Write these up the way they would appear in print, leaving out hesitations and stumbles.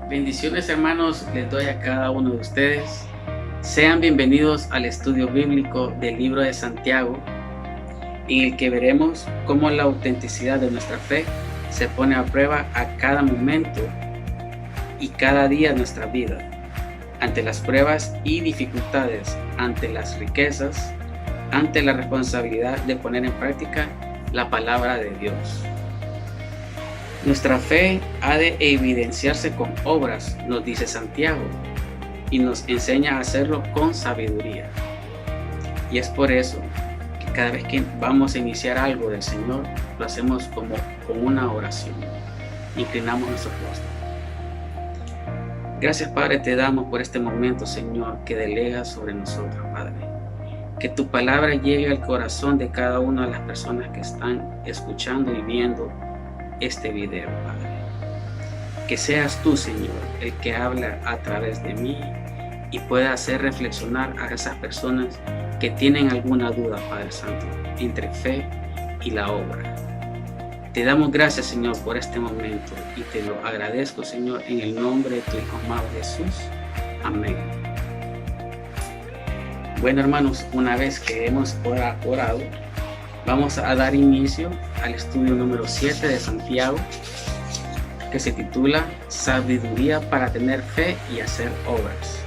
Bendiciones, hermanos, les doy a cada uno de ustedes. Sean bienvenidos al estudio bíblico del libro de Santiago, en el que veremos cómo la autenticidad de nuestra fe se pone a prueba a cada momento y cada día de nuestra vida, ante las pruebas y dificultades, ante las riquezas, ante la responsabilidad de poner en práctica la palabra de Dios. Nuestra fe ha de evidenciarse con obras, nos dice Santiago, y nos enseña a hacerlo con sabiduría. Y es por eso que cada vez que vamos a iniciar algo del Señor, lo hacemos como con una oración. Inclinamos nuestro rostro. Gracias, Padre, te damos por este momento, Señor, que delegas sobre nosotros, Padre. Que tu palabra llegue al corazón de cada una de las personas que están escuchando y viendo este video, Padre. Que seas tú, Señor, el que habla a través de mí y pueda hacer reflexionar a esas personas que tienen alguna duda, Padre Santo, entre fe y la obra. Te damos gracias, Señor, por este momento y te lo agradezco, Señor, en el nombre de tu Hijo amado Jesús. Amén. Bueno, hermanos, una vez que hemos orado, vamos a dar inicio al estudio número 7 de Santiago, que se titula Sabiduría para tener fe y hacer obras,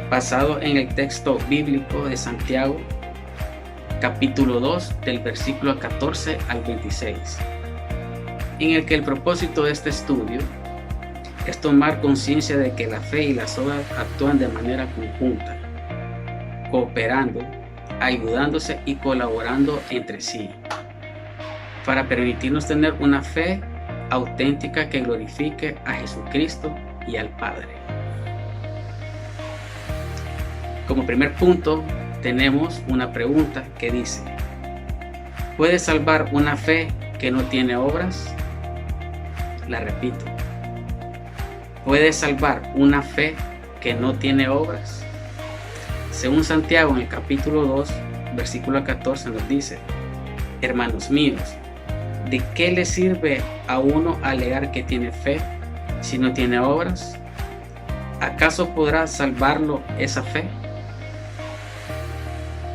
basado en el texto bíblico de Santiago, capítulo 2, del versículo 14 al 26, en el que el propósito de este estudio es tomar conciencia de que la fe y las obras actúan de manera conjunta, cooperando, ayudándose y colaborando entre sí, para permitirnos tener una fe auténtica que glorifique a Jesucristo y al Padre. Como primer punto, tenemos una pregunta que dice: ¿puede salvar una fe que no tiene obras? La repito. ¿Puede salvar una fe que no tiene obras? Según Santiago, en el capítulo 2, versículo 14 nos dice: hermanos míos, ¿de qué le sirve a uno alegar que tiene fe si no tiene obras? ¿Acaso podrá salvarlo esa fe?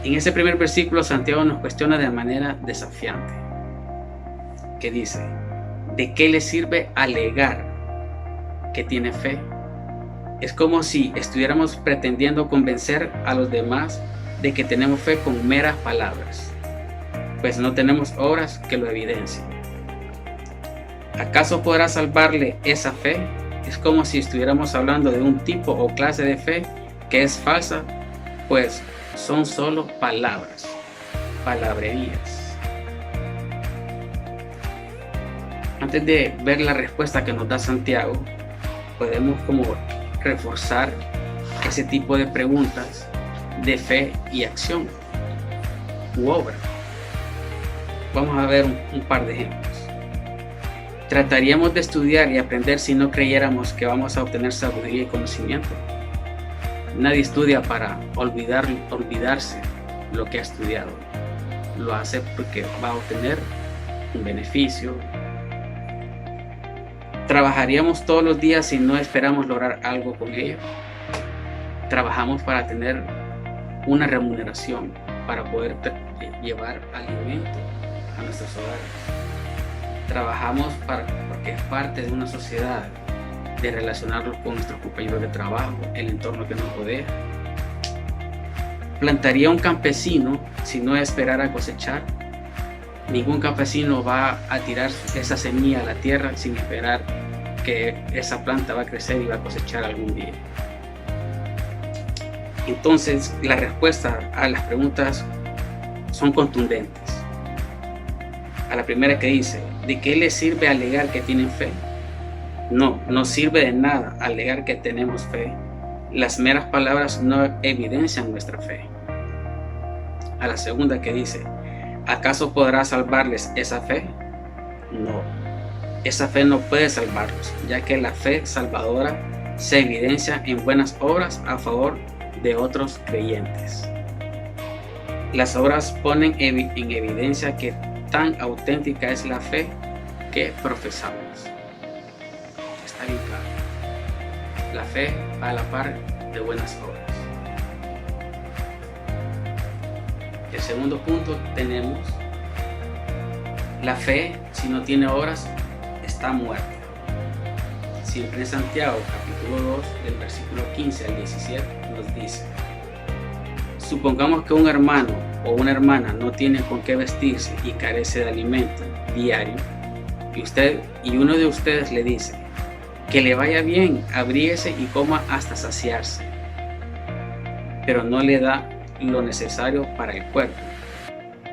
En ese primer versículo, Santiago nos cuestiona de manera desafiante, que dice: ¿de qué le sirve alegar que tiene fe? Es como si estuviéramos pretendiendo convencer a los demás de que tenemos fe con meras palabras, pues no tenemos obras que lo evidencien. ¿Acaso podrá salvarle esa fe? Es como si estuviéramos hablando de un tipo o clase de fe que es falsa, pues son solo palabras, palabrerías. Antes de ver la respuesta que nos da Santiago, podemos como reforzar ese tipo de preguntas de fe y acción u obra. Vamos a ver un par de ejemplos. ¿Trataríamos de estudiar y aprender si no creyéramos que vamos a obtener sabiduría y conocimiento? Nadie estudia para olvidarse lo que ha estudiado. Lo hace porque va a obtener un beneficio. ¿Trabajaríamos todos los días si no esperamos lograr algo con ello? Trabajamos para tener una remuneración, para poder llevar alimento a nuestros hogares. Trabajamos porque es parte de una sociedad, de relacionarnos con nuestros compañeros de trabajo, el entorno que nos rodea. ¿Plantaría un campesino si no esperara cosechar? Ningún campesino va a tirar esa semilla a la tierra sin esperar que esa planta va a crecer y va a cosechar algún día. Entonces, la respuesta a las preguntas son contundentes. A la primera que dice: ¿de qué le sirve alegar que tienen fe? No sirve de nada alegar que tenemos fe. Las meras palabras no evidencian nuestra fe. A la segunda que dice: ¿acaso podrá salvarles esa fe? No, esa fe no puede salvarlos, ya que la fe salvadora se evidencia en buenas obras a favor de otros creyentes. Las obras ponen en evidencia que tan auténtica es la fe que profesamos. Está bien claro. la fe va a la par de buenas obras. El segundo punto tenemos: la fe, si no tiene obras, está muerta. Siempre en Santiago capítulo 2 del versículo 15 al 17 nos dice: supongamos que un hermano o una hermana no tiene con qué vestirse y carece de alimento diario, y uno de ustedes le dice: que le vaya bien, abríguese y coma hasta saciarse, pero no le da lo necesario para el cuerpo.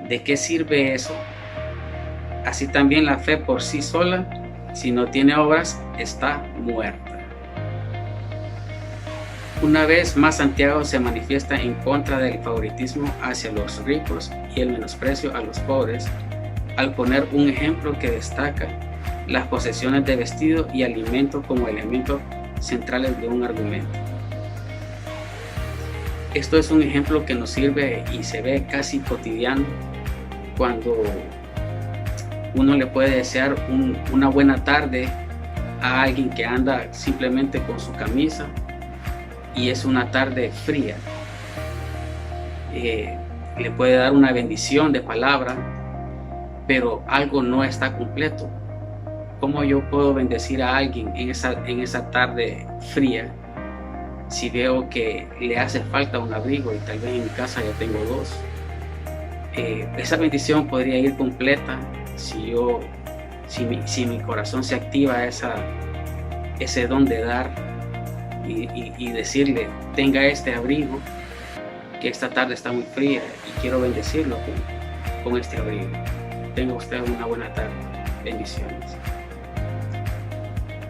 ¿De qué sirve eso? Así también la fe por sí sola, si no tiene obras, está muerta. Una vez más, Santiago se manifiesta en contra del favoritismo hacia los ricos y el menosprecio a los pobres, al poner un ejemplo que destaca las posesiones de vestido y alimento como elementos centrales de un argumento. Esto es un ejemplo que nos sirve y se ve casi cotidiano cuando uno le puede desear una buena tarde a alguien que anda simplemente con su camisa y es una tarde fría. Le puede dar una bendición de palabra, pero algo no está completo. ¿Cómo yo puedo bendecir a alguien en esa tarde fría si veo que le hace falta un abrigo y tal vez en mi casa ya tengo dos? Esa bendición podría ir completa si mi corazón se activa ese don de dar y decirle: tenga este abrigo, que esta tarde está muy fría y quiero bendecirlo con este abrigo. Tenga usted una buena tarde. Bendiciones.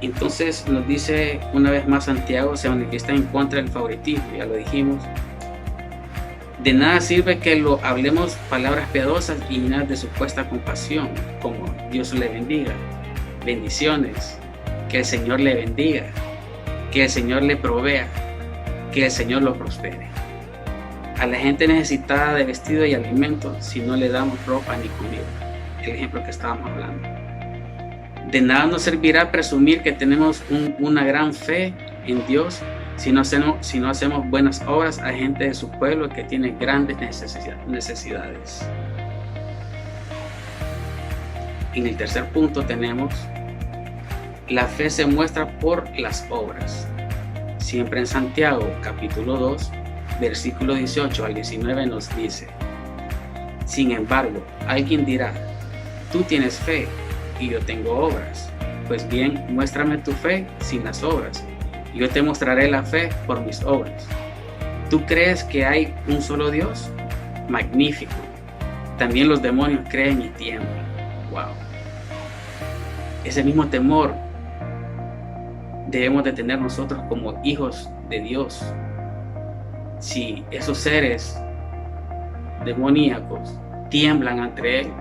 Entonces nos dice una vez más Santiago, se manifiesta en contra del favoritismo, ya lo dijimos. De nada sirve que lo hablemos palabras piadosas y llenas de supuesta compasión, como Dios le bendiga, bendiciones, que el Señor le bendiga, que el Señor le provea, que el Señor lo prospere. A la gente necesitada de vestido y alimento, si no le damos ropa ni comida, el ejemplo que estábamos hablando. De nada nos servirá presumir que tenemos una gran fe en Dios si no hacemos buenas obras a gente de su pueblo que tiene grandes necesidades. En el tercer punto tenemos: la fe se muestra por las obras. Siempre en Santiago capítulo 2 versículo 18 al 19 nos dice: sin embargo, alguien dirá: tú tienes fe y yo tengo obras. Pues bien, muéstrame tu fe sin las obras, y yo te mostraré la fe por mis obras. ¿Tú crees que hay un solo Dios? Magnífico. También los demonios creen y tiemblan. Wow. Ese mismo temor debemos de tener nosotros como hijos de Dios. Si esos seres demoníacos tiemblan ante Él,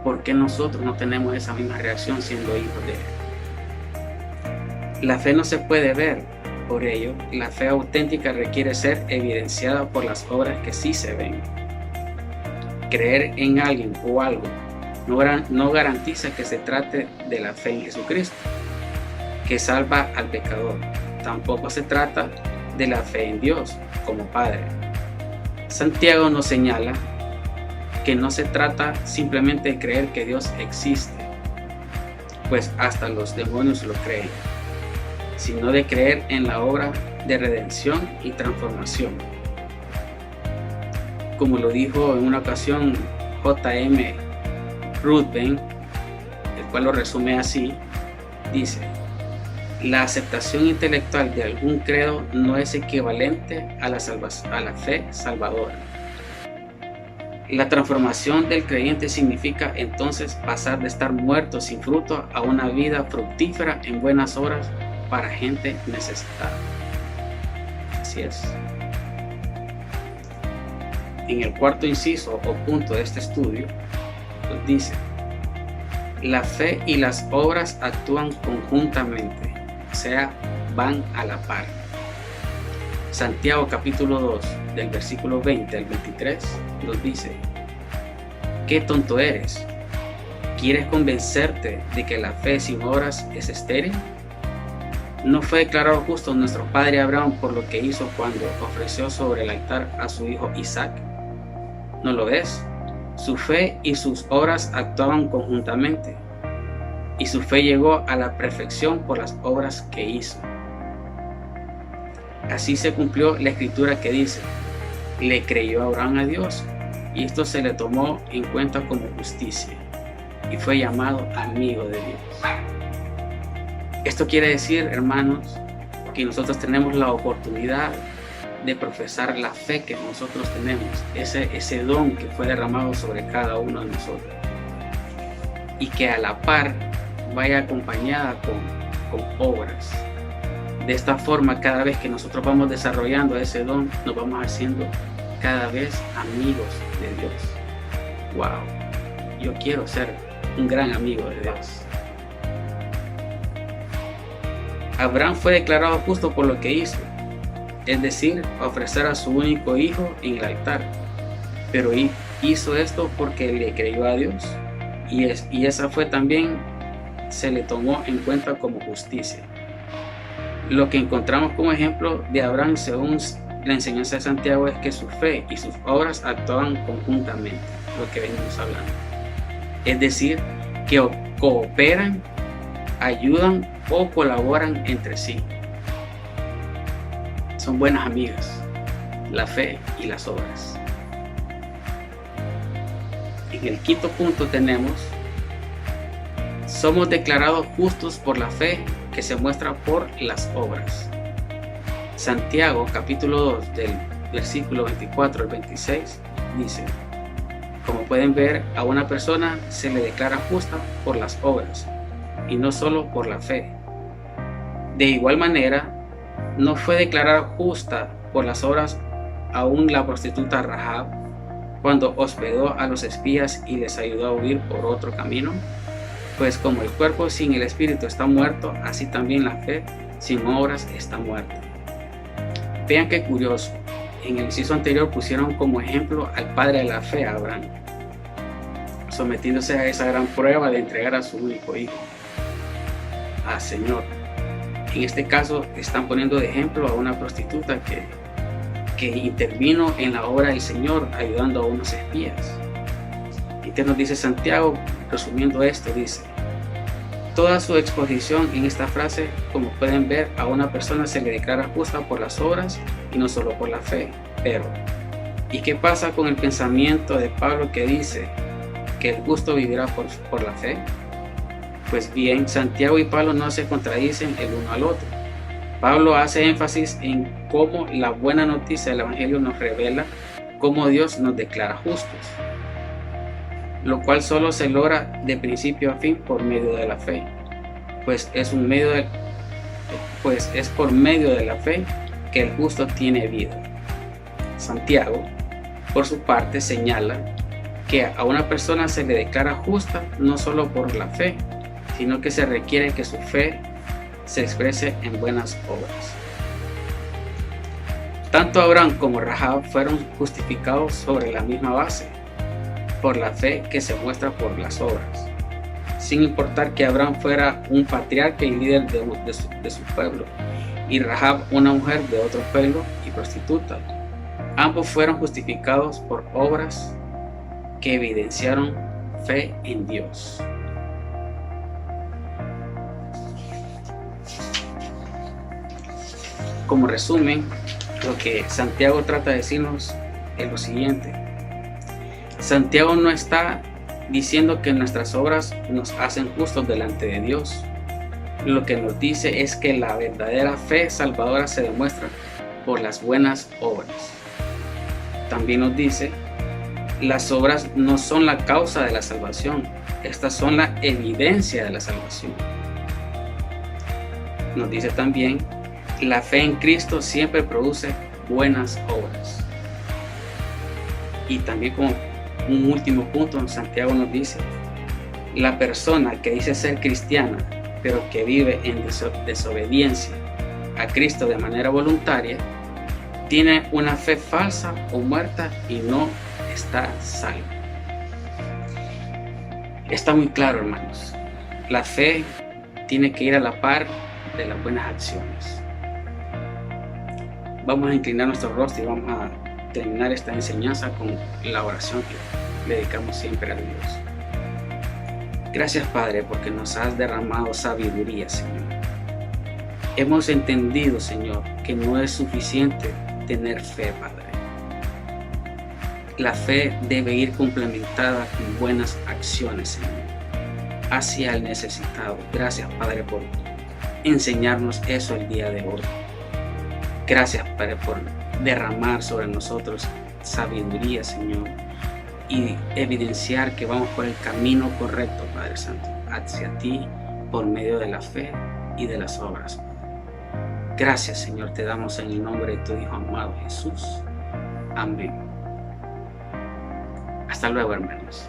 ¿por qué nosotros no tenemos esa misma reacción siendo hijos de Él? La fe no se puede ver, por ello, la fe auténtica requiere ser evidenciada por las obras que sí se ven. Creer en alguien o algo no garantiza que se trate de la fe en Jesucristo, que salva al pecador. Tampoco se trata de la fe en Dios como Padre. Santiago nos señala que no se trata simplemente de creer que Dios existe, pues hasta los demonios lo creen, sino de creer en la obra de redención y transformación. Como lo dijo en una ocasión J.M. Ruthven, el cual lo resume así, dice: la aceptación intelectual de algún credo no es equivalente a la fe salvadora. La transformación del creyente significa entonces pasar de estar muerto sin fruto a una vida fructífera en buenas obras para gente necesitada. Así es. En el cuarto inciso o punto de este estudio, nos dice: la fe y las obras actúan conjuntamente, o sea, van a la par. Santiago capítulo 2 del versículo 20 al 23 nos dice: ¿qué tonto eres? ¿Quieres convencerte de que la fe sin obras es estéril? no fue declarado justo nuestro padre Abraham por lo que hizo cuando ofreció sobre el altar a su hijo Isaac. ¿No lo ves? Su fe y sus obras actuaban conjuntamente, y su fe llegó a la perfección por las obras que hizo. Así se cumplió la escritura que dice: le creyó Abraham a Dios, y esto se le tomó en cuenta como justicia, y fue llamado amigo de Dios. Esto quiere decir, hermanos, que nosotros tenemos la oportunidad de profesar la fe que nosotros tenemos, ese don que fue derramado sobre cada uno de nosotros, y que a la par vaya acompañada con obras. De esta forma, cada vez que nosotros vamos desarrollando ese don, nos vamos haciendo cada vez amigos de Dios. ¡Wow! Yo quiero ser un gran amigo de Dios. Abraham fue declarado justo por lo que hizo, es decir, ofrecer a su único hijo en el altar. Pero hizo esto porque le creyó a Dios, y esa fue también, se le tomó en cuenta como justicia. Lo que encontramos como ejemplo de Abraham según la enseñanza de Santiago es que su fe y sus obras actuaban conjuntamente, lo que venimos hablando. Es decir, que cooperan, ayudan o colaboran entre sí. Son buenas amigas, la fe y las obras. En el quinto punto tenemos: somos declarados justos por la fe que se muestra por las obras. Santiago capítulo 2 del versículo 24 al 26 dice: como pueden ver, a una persona se le declara justa por las obras y no solo por la fe. De igual manera, no fue declarada justa por las obras aún la prostituta Rahab cuando hospedó a los espías y les ayudó a huir por otro camino. Pues como el cuerpo sin el espíritu está muerto, así también la fe sin obras está muerta. Vean qué curioso, en el inciso anterior pusieron como ejemplo al padre de la fe, Abraham, sometiéndose a esa gran prueba de entregar a su único hijo al Señor. En este caso están poniendo de ejemplo a una prostituta que intervino en la obra del Señor ayudando a unos espías. Y nos dice Santiago, resumiendo esto, dice: toda su exposición en esta frase, como pueden ver, a una persona se le declara justa por las obras y no solo por la fe. Pero, ¿y qué pasa con el pensamiento de Pablo que dice que el justo vivirá por la fe? Pues bien, Santiago y Pablo no se contradicen el uno al otro. Pablo hace énfasis en cómo la buena noticia del Evangelio nos revela cómo Dios nos declara justos, lo cual solo se logra de principio a fin por medio de la fe, pues es por medio de la fe que el justo tiene vida. Santiago, por su parte, señala que a una persona se le declara justa no solo por la fe, sino que se requiere que su fe se exprese en buenas obras. Tanto Abraham como Rahab fueron justificados sobre la misma base, por la fe que se muestra por las obras, sin importar que Abraham fuera un patriarca y líder de su pueblo, y Rahab una mujer de otro pueblo y prostituta. Ambos fueron justificados por obras que evidenciaron fe en Dios. Como resumen, lo que Santiago trata de decirnos es lo siguiente: Santiago no está diciendo que nuestras obras nos hacen justos delante de Dios. Lo que nos dice es que la verdadera fe salvadora se demuestra por las buenas obras. También nos dice: las obras no son la causa de la salvación, estas son la evidencia de la salvación. Nos dice también: la fe en Cristo siempre produce buenas obras. Y también, como un último punto, Santiago nos dice: la persona que dice ser cristiana, pero que vive en desobediencia a Cristo de manera voluntaria, tiene una fe falsa o muerta y no está salva. Está muy claro, hermanos. La fe tiene que ir a la par de las buenas acciones. Vamos a inclinar nuestro rostro y vamos a terminar esta enseñanza con la oración que le dedicamos siempre a Dios. Gracias, Padre, porque nos has derramado sabiduría, Señor. Hemos entendido, Señor, que no es suficiente tener fe, Padre. La fe debe ir complementada con buenas acciones, Señor, hacia el necesitado. Gracias, Padre, por enseñarnos eso el día de hoy. Gracias, Padre, por derramar sobre nosotros sabiduría, Señor, y evidenciar que vamos por el camino correcto, Padre Santo, hacia ti por medio de la fe y de las obras. Gracias, Señor, te damos en el nombre de tu Hijo amado Jesús. Amén. Hasta luego, hermanos.